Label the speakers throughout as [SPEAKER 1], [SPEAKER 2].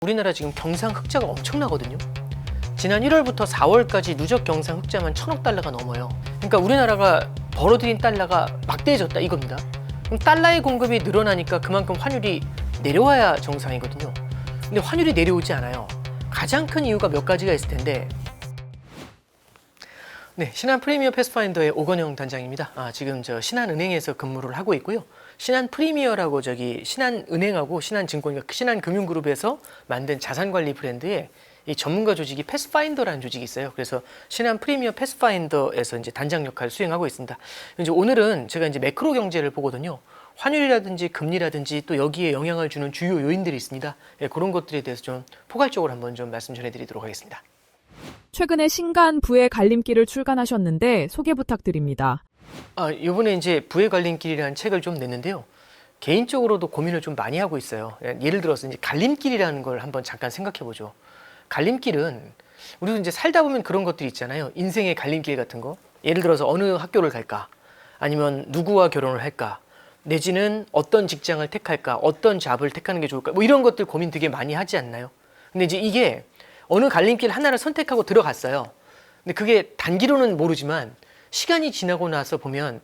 [SPEAKER 1] 우리나라 지금 경상 흑자가 엄청나거든요. 지난 1월부터 4월까지 누적 경상 흑자만 1,000억 달러가 넘어요. 그러니까 우리나라가 벌어들인 달러가 막대해졌다 이겁니다. 그럼 달러의 공급이 늘어나니까 그만큼 환율이 내려와야 정상이거든요. 근데 환율이 내려오지 않아요. 가장 큰 이유가 몇 가지가 있을 텐데, 네, 신한 프리미어 패스파인더의 오건영 단장입니다. 지금 신한은행에서 근무를 하고 있고요. 신한 프리미어라고 신한은행하고 신한증권, 신한금융그룹에서 만든 자산관리 브랜드의 이 전문가 조직이 패스파인더라는 조직이 있어요. 그래서 신한 프리미어 패스파인더에서 이제 단장 역할을 수행하고 있습니다. 이제 오늘은 제가 이제 매크로 경제를 보거든요. 환율이라든지 금리라든지 또 여기에 영향을 주는 주요 요인들이 있습니다. 예, 그런 것들에 대해서 좀 포괄적으로 한번 좀 말씀 전해드리도록 하겠습니다.
[SPEAKER 2] 최근에 신간 부의 갈림길을 출간하셨는데 소개 부탁드립니다.
[SPEAKER 1] 이번에 이제 부의 갈림길이라는 책을 좀 냈는데요. 개인적으로도 고민을 좀 많이 하고 있어요. 예를 들어서 이제 갈림길이라는 걸 한번 잠깐 생각해 보죠. 갈림길은 우리도 이제 살다 보면 그런 것들이 있잖아요. 인생의 갈림길 같은 거. 예를 들어서 어느 학교를 갈까? 아니면 누구와 결혼을 할까? 내지는 어떤 직장을 택할까? 어떤 잡을 택하는 게 좋을까? 뭐 이런 것들 고민 되게 많이 하지 않나요? 근데 이제 이게 어느 갈림길 하나를 선택하고 들어갔어요. 근데 그게 단기로는 모르지만 시간이 지나고 나서 보면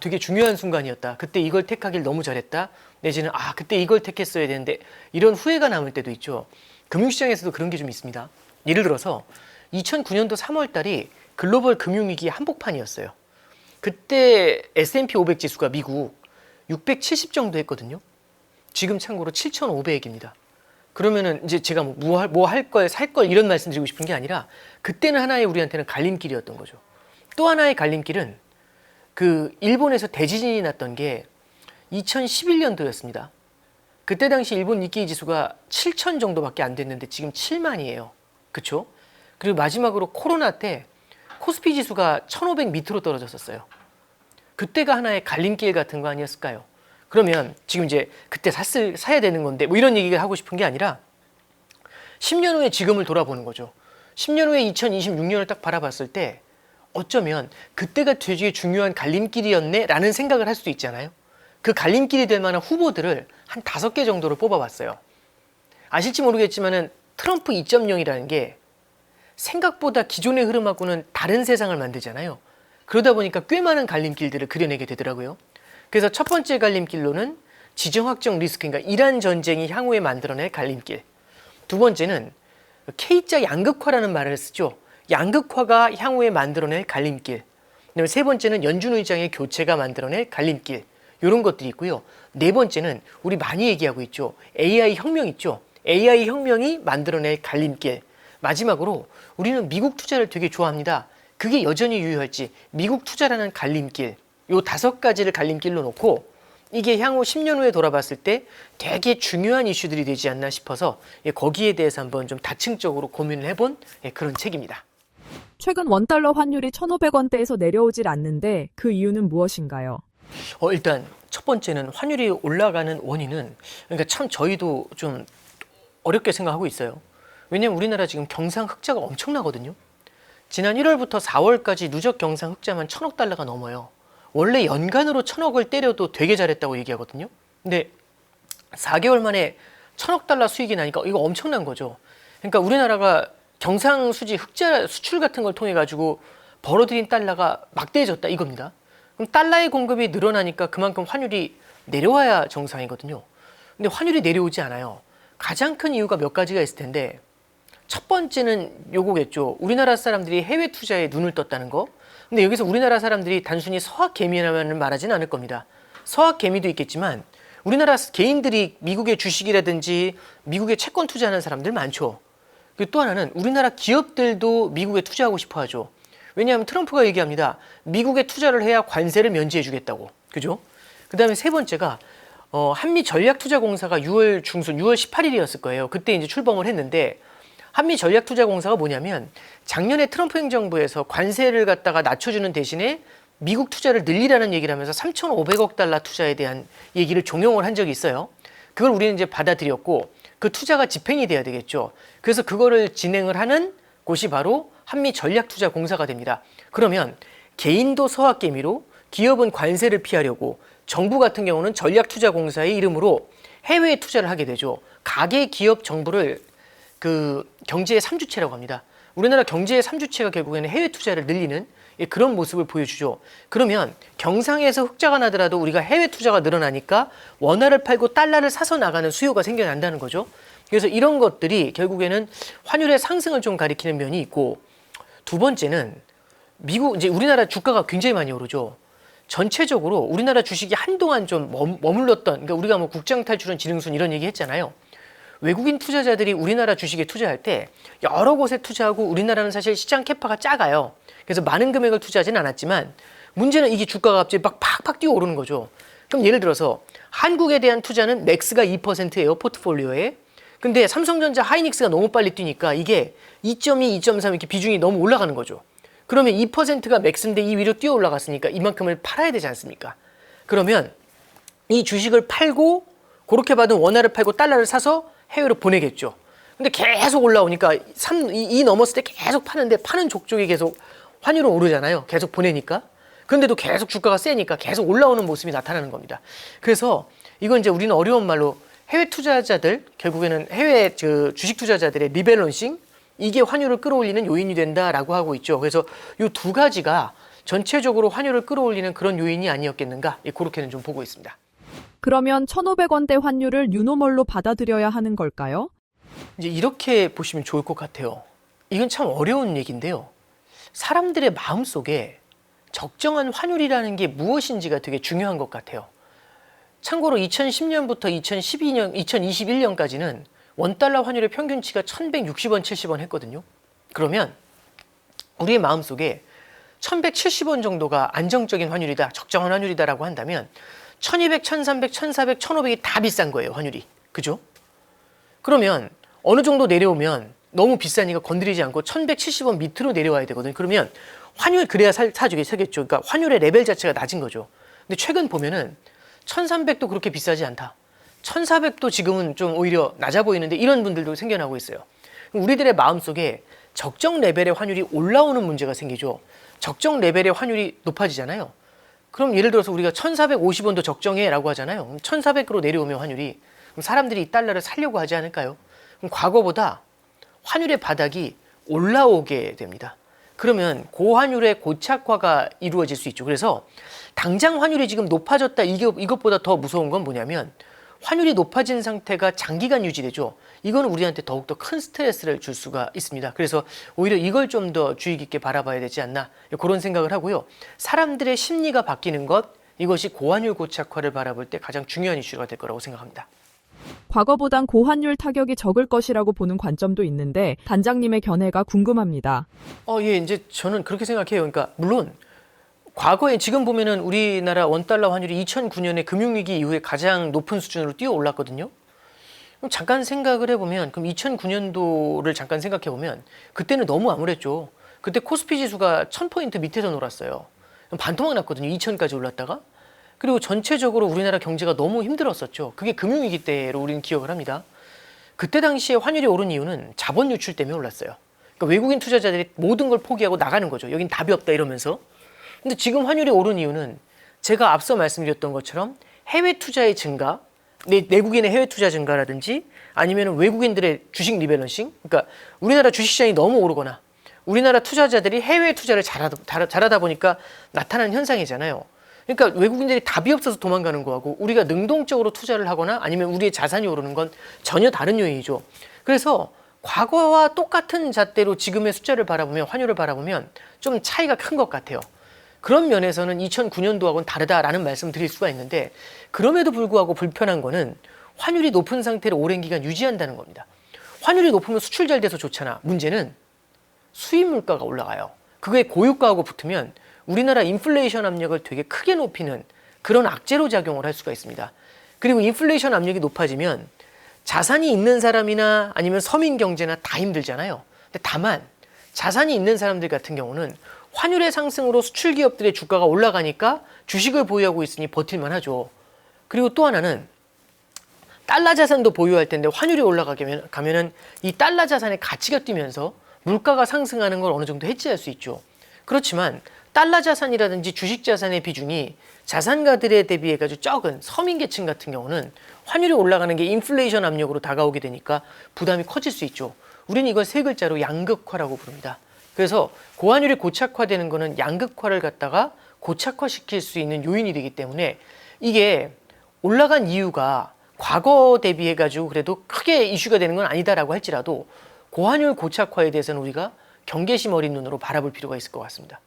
[SPEAKER 1] 되게 중요한 순간이었다. 그때 이걸 택하길 너무 잘했다. 내지는 그때 이걸 택했어야 되는데 이런 후회가 남을 때도 있죠. 금융시장에서도 그런 게 좀 있습니다. 예를 들어서 2009년도 3월 달이 글로벌 금융위기 한복판이었어요. 그때 S&P 500 지수가 미국 670 정도 했거든요. 지금 참고로 7,500입니다. 그러면은 이제 제가 뭐 할 걸, 살 걸 이런 말씀 드리고 싶은 게 아니라 그때는 하나의 우리한테는 갈림길이었던 거죠. 또 하나의 갈림길은 그 일본에서 대지진이 났던 게 2011년도였습니다. 그때 당시 일본 니케이 지수가 7,000 정도밖에 안 됐는데 지금 7만이에요. 그쵸? 그리고 마지막으로 코로나 때 코스피 지수가 1,500 밑으로 떨어졌었어요. 그때가 하나의 갈림길 같은 거 아니었을까요? 그러면 지금 이제 그때 사야 되는 건데 뭐 이런 얘기를 하고 싶은 게 아니라 10년 후에 지금을 돌아보는 거죠. 10년 후에 2026년을 딱 바라봤을 때 어쩌면 그때가 되게 중요한 갈림길이었네 라는 생각을 할 수도 있잖아요. 그 갈림길이 될 만한 후보들을 한 5개 정도를 뽑아봤어요. 아실지 모르겠지만은 트럼프 2.0이라는 게 생각보다 기존의 흐름하고는 다른 세상을 만들잖아요. 그러다 보니까 꽤 많은 갈림길들을 그려내게 되더라고요. 그래서 첫 번째 갈림길로는 지정학적 리스크, 그러니까 이란 전쟁이 향후에 만들어낼 갈림길. 두 번째는 K자 양극화라는 말을 쓰죠. 양극화가 향후에 만들어낼 갈림길. 그다음에 세 번째는 연준 의장의 교체가 만들어낼 갈림길. 이런 것들이 있고요. 네 번째는 우리 많이 얘기하고 있죠. AI 혁명 있죠. AI 혁명이 만들어낼 갈림길. 마지막으로 우리는 미국 투자를 되게 좋아합니다. 그게 여전히 유효할지 미국 투자라는 갈림길. 요 5가지를 갈림길로 놓고 이게 향후 10년 후에 돌아봤을 때 되게 중요한 이슈들이 되지 않나 싶어서 거기에 대해서 한번 좀 다층적으로 고민을 해본 그런 책입니다.
[SPEAKER 2] 최근 원달러 환율이 1,500원대에서 내려오질 않는데 그 이유는 무엇인가요?
[SPEAKER 1] 일단 첫 번째는 환율이 올라가는 원인은 그러니까 참 저희도 좀 어렵게 생각하고 있어요. 왜냐하면 우리나라 지금 경상 흑자가 엄청나거든요. 지난 1월부터 4월까지 누적 경상 흑자만 1,000억 달러가 넘어요. 원래 연간으로 1,000억을 때려도 되게 잘했다고 얘기하거든요. 근데 4개월 만에 1,000억 달러 수익이 나니까 이거 엄청난 거죠. 그러니까 우리나라가 경상수지 흑자 수출 같은 걸 통해 가지고 벌어들인 달러가 막대해졌다 이겁니다. 그럼 달러의 공급이 늘어나니까 그만큼 환율이 내려와야 정상이거든요. 근데 환율이 내려오지 않아요. 가장 큰 이유가 몇 가지가 있을 텐데 첫 번째는 요거겠죠. 우리나라 사람들이 해외 투자에 눈을 떴다는 거. 근데 여기서 우리나라 사람들이 단순히 서학 개미라면 말하지는 않을 겁니다. 서학 개미도 있겠지만 우리나라 개인들이 미국의 주식이라든지 미국에 채권 투자하는 사람들 많죠. 그리고 또 하나는 우리나라 기업들도 미국에 투자하고 싶어 하죠. 왜냐하면 트럼프가 얘기합니다. 미국에 투자를 해야 관세를 면제해 주겠다고. 그죠? 그 다음에 세 번째가 한미전략투자공사가 6월 중순, 6월 18일이었을 거예요. 그때 이제 출범을 했는데 한미전략투자공사가 뭐냐면 작년에 트럼프 행정부에서 관세를 갖다가 낮춰주는 대신에 미국 투자를 늘리라는 얘기를 하면서 3,500억 달러 투자에 대한 얘기를 종용을 한 적이 있어요. 그걸 우리는 이제 받아들였고 그 투자가 집행이 돼야 되겠죠. 그래서 그거를 진행을 하는 곳이 바로 한미전략투자공사가 됩니다. 그러면 개인도 서학개미로 기업은 관세를 피하려고 정부 같은 경우는 전략투자공사의 이름으로 해외에 투자를 하게 되죠. 가계 기업 정보를 그 경제의 3주체라고 합니다. 우리나라 경제의 3주체가 결국에는 해외 투자를 늘리는 그런 모습을 보여주죠. 그러면 경상에서 흑자가 나더라도 우리가 해외 투자가 늘어나니까 원화를 팔고 달러를 사서 나가는 수요가 생겨난다는 거죠. 그래서 이런 것들이 결국에는 환율의 상승을 좀 가리키는 면이 있고, 두 번째는 미국, 이제 우리나라 주가가 굉장히 많이 오르죠. 전체적으로 우리나라 주식이 한동안 좀 머물렀던, 그러니까 우리가 뭐 국장 탈출은 지능순 이런 얘기 했잖아요. 외국인 투자자들이 우리나라 주식에 투자할 때 여러 곳에 투자하고, 우리나라는 사실 시장 캐파가 작아요. 그래서 많은 금액을 투자하지는 않았지만, 문제는 이게 주가가 갑자기 막 팍팍 뛰어 오르는 거죠. 그럼 예를 들어서 한국에 대한 투자는 맥스가 2%예요, 포트폴리오에. 근데 삼성전자, 하이닉스가 너무 빨리 뛰니까 이게 2.2, 2.3 이렇게 비중이 너무 올라가는 거죠. 그러면 2%가 맥스인데 이 위로 뛰어 올라갔으니까 이만큼을 팔아야 되지 않습니까? 그러면 이 주식을 팔고, 그렇게 받은 원화를 팔고 달러를 사서 해외로 보내겠죠. 근데 계속 올라오니까 2 넘었을 때 계속 파는데, 파는 족족이 계속 환율은 오르잖아요. 계속 보내니까. 그런데도 계속 주가가 세니까 계속 올라오는 모습이 나타나는 겁니다. 그래서 이건 이제 우리는 어려운 말로 해외 투자자들, 결국에는 해외 주식 투자자들의 리밸런싱, 이게 환율을 끌어올리는 요인이 된다라고 하고 있죠. 그래서 이 두 가지가 전체적으로 환율을 끌어올리는 그런 요인이 아니었겠는가, 그렇게는 좀 보고 있습니다.
[SPEAKER 2] 그러면 1,500원대 환율을 뉴노멀로 받아들여야 하는 걸까요?
[SPEAKER 1] 이제 이렇게 보시면 좋을 것 같아요. 이건 참 어려운 얘기인데요. 사람들의 마음속에 적정한 환율이라는 게 무엇인지가 되게 중요한 것 같아요. 참고로 2010년부터 2021년까지는 원달러 환율의 평균치가 1160원, 70원 했거든요. 그러면 우리의 마음속에 1170원 정도가 안정적인 환율이다, 적정한 환율이다라고 한다면 1200, 1300, 1400, 1500이 다 비싼 거예요, 환율이. 그죠? 그러면 어느 정도 내려오면 너무 비싸니까 건드리지 않고 1170원 밑으로 내려와야 되거든요. 그러면 환율, 그래야 사주기 세겠죠. 그러니까 환율의 레벨 자체가 낮은 거죠. 근데 최근 보면은 1300도 그렇게 비싸지 않다, 1400도 지금은 좀 오히려 낮아 보이는데, 이런 분들도 생겨나고 있어요. 우리들의 마음속에 적정 레벨의 환율이 올라오는 문제가 생기죠. 적정 레벨의 환율이 높아지잖아요. 그럼 예를 들어서 우리가 1450원도 적정해 라고 하잖아요. 1400으로 내려오면 환율이, 그럼 사람들이 이 달러를 사려고 하지 않을까요? 그럼 과거보다 환율의 바닥이 올라오게 됩니다. 그러면 고환율의 고착화가 이루어질 수 있죠. 그래서 당장 환율이 지금 높아졌다, 이것보다 더 무서운 건 뭐냐면, 환율이 높아진 상태가 장기간 유지되죠. 이건 우리한테 더욱더 큰 스트레스를 줄 수가 있습니다. 그래서 오히려 이걸 좀 더 주의 깊게 바라봐야 되지 않나, 그런 생각을 하고요. 사람들의 심리가 바뀌는 것, 이것이 고환율 고착화를 바라볼 때 가장 중요한 이슈가 될 거라고 생각합니다.
[SPEAKER 2] 과거보단 고환율 타격이 적을 것이라고 보는 관점도 있는데 단장님의 견해가 궁금합니다.
[SPEAKER 1] 예, 이제 저는 그렇게 생각해요. 그러니까 물론 과거에, 지금 보면은 우리나라 원달러 환율이 2009년에 금융위기 이후에 가장 높은 수준으로 뛰어 올랐거든요. 그럼 잠깐 생각을 해보면, 그럼 2009년도를 잠깐 생각해보면 그때는 너무 암울했죠. 그때 코스피 지수가 1000포인트 밑에서 놀았어요. 반토막 났거든요. 2000까지 올랐다가. 그리고 전체적으로 우리나라 경제가 너무 힘들었었죠. 그게 금융위기 때로 우리는 기억을 합니다. 그때 당시에 환율이 오른 이유는 자본 유출 때문에 올랐어요. 그러니까 외국인 투자자들이 모든 걸 포기하고 나가는 거죠. 여긴 답이 없다 이러면서. 근데 지금 환율이 오른 이유는 제가 앞서 말씀드렸던 것처럼 해외 투자의 증가, 내국인의 해외 투자 증가라든지, 아니면 외국인들의 주식 리밸런싱, 그러니까 우리나라 주식시장이 너무 오르거나 우리나라 투자자들이 해외 투자를 잘하다 보니까 나타나는 현상이잖아요. 그러니까 외국인들이 답이 없어서 도망가는 거하고 우리가 능동적으로 투자를 하거나 아니면 우리의 자산이 오르는 건 전혀 다른 요인이죠. 그래서 과거와 똑같은 잣대로 지금의 숫자를 바라보면, 환율을 바라보면 좀 차이가 큰 것 같아요. 그런 면에서는 2009년도하고는 다르다라는 말씀 드릴 수가 있는데, 그럼에도 불구하고 불편한 거는 환율이 높은 상태를 오랜 기간 유지한다는 겁니다. 환율이 높으면 수출 잘 돼서 좋잖아. 문제는 수입 물가가 올라가요. 그게 고유가하고 붙으면 우리나라 인플레이션 압력을 되게 크게 높이는 그런 악재로 작용을 할 수가 있습니다. 그리고 인플레이션 압력이 높아지면 자산이 있는 사람이나 아니면 서민 경제나 다 힘들잖아요. 근데 다만 자산이 있는 사람들 같은 경우는 환율의 상승으로 수출 기업들의 주가가 올라가니까 주식을 보유하고 있으니 버틸만 하죠. 그리고 또 하나는 달러 자산도 보유할 텐데 환율이 올라가면은 이 달러 자산의 가치가 뛰면서 물가가 상승하는 걸 어느 정도 해지할 수 있죠. 그렇지만 달러 자산이라든지 주식 자산의 비중이 자산가들에 대비해 가지고 적은 서민 계층 같은 경우는 환율이 올라가는 게 인플레이션 압력으로 다가오게 되니까 부담이 커질 수 있죠. 우리는 이걸 세 글자로 양극화라고 부릅니다. 그래서 고환율이 고착화되는 거는 양극화를 갖다가 고착화시킬 수 있는 요인이 되기 때문에 이게 올라간 이유가 과거 대비해 가지고 그래도 크게 이슈가 되는 건 아니다라고 할지라도 고환율 고착화에 대해서는 우리가 경계심 어린 눈으로 바라볼 필요가 있을 것 같습니다.